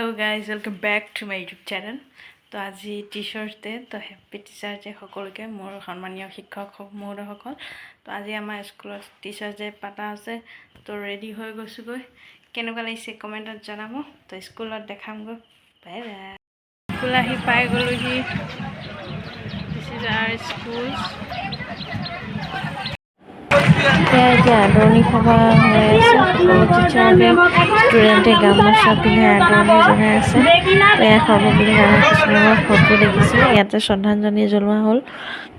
Hello guys, welcome back to my YouTube channel. তো আজি teachers day, তো happy teachers day সকলোকে, মোৰ সন্মানীয় শিক্ষক মহোদয়সকল। তো আজি আমাৰ স্কুলত টিচাৰ্ছ ডে পাতা আছে, তো ৰেডি হৈ গৈছোগৈ। কেনেকুৱা লাগিছে কমেণ্টত জনাব। তো স্কুলত দেখামগৈ। Bye bye. স্কুল আহি পাই গ'লোহি। This is our school. এতিয়া আদৰণি সভা হৈ আছে, সকলো টিচাৰকে ষ্টুডেণ্টে গামোচা পিন্ধাই আদৰণি জনাই আছে। তো এয়া সৰ্বপল্লী ৰাধাকৃষ্ণনৰ ফটো দেখিছে, ইয়াতে শ্ৰদ্ধাঞ্জলি জনোৱা হ'ল।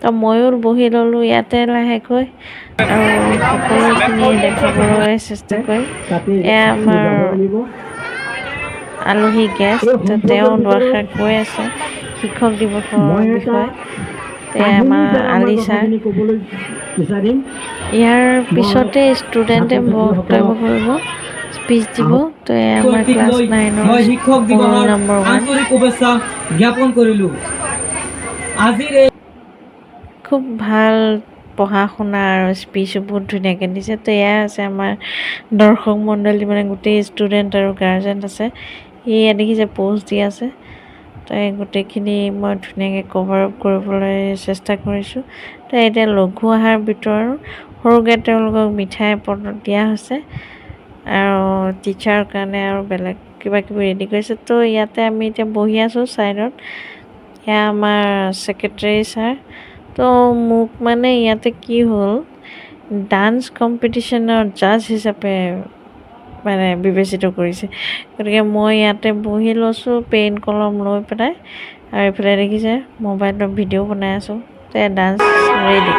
তো ময়ো বহি ল'লোঁ ইয়াতে লাহেকৈ আৰু সকলোখিনি দেখাবলৈ চেষ্টা কৰি। এয়া আমাৰ আলহী গেষ্ট, তো তেওঁ দুআষাৰ কৈ আছে শিক্ষক দিৱসৰ বিষয়ে। আমাৰ আলি ছাৰ, ইয়াৰ পিছতে ষ্টুডেণ্টে বক্তব্য কৰিব, স্পীচ দিব। তো আমাৰ ক্লাছ 9ৰ শিক্ষক দিৱসৰ আন্তৰিক শুভেচ্ছা জ্ঞাপন কৰিলোঁ। আজিৰ খুব ভাল পঢ়া শুনা আৰু স্পীচো বহুত ধুনীয়াকৈ দিছে। তো এয়া আছে আমাৰ দৰ্শক মণ্ডলী, মানে গোটেই ষ্টুডেণ্ট আৰু গাৰ্জেন আছে। এয়া দেখিছে প'ষ্ট দি আছে। তো এই গোটেইখিনি মই ধুনীয়াকৈ কভাৰ আপ কৰিবলৈ চেষ্টা কৰিছোঁ। তো এতিয়া লঘু আহাৰ বিতৰণ, সৰুকৈ তেওঁলোকক মিঠাই পত্ৰ দিয়া হৈছে আৰু টিচাৰৰ কাৰণে আৰু বেলেগ কিবা কিবি ৰেডি কৰিছে। তো ইয়াতে আমি এতিয়া বহি আছোঁ ছাইডত। এয়া আমাৰ ছেক্ৰেটাৰী ছাৰ। তো মোক মানে ইয়াতে কি হ'ল, ডান্স কম্পিটিশ্যনৰ জাজ হিচাপে মানে বিবেচিত কৰিছে। গতিকে মই ইয়াতে বহি লৈছোঁ পেন কলম লৈ পেলাই, আৰু এইফালে দেখিছে মোবাইলত ভিডিঅ' বনাই আছোঁ। তো ডান্স ৰেডি।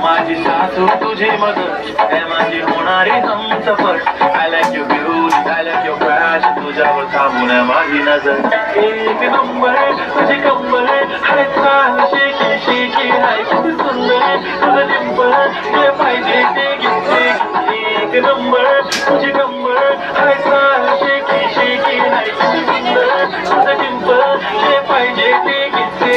माझी सासू तुझी मदत है, माझी होणारी Humsafar. I like your beauty, I like your crash, तुझ्यावर थांबून माझी नजर. एक नंबर तुझी कंबर हाय, चाल शेकी शेकी हाय, किती सुंदर तुझं डिंपल, जे पाहिजे ते घेते. एक नंबर तुझी कंबर हाय, चाल शेकी शेकी हाय, किती सुंदर तुझं डिंपल, जे पाहिजे ते घेते.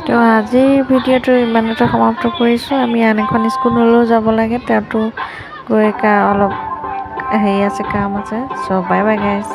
তো আজিৰ ভিডিঅ'টো ইমানতে সমাপ্ত কৰিছোঁ। আমি আন এখন স্কুললৈও যাব লাগে, তাতো গৈ অলপ হেৰি আছে, কাম আছে। চ' বাই বাই গাইজ।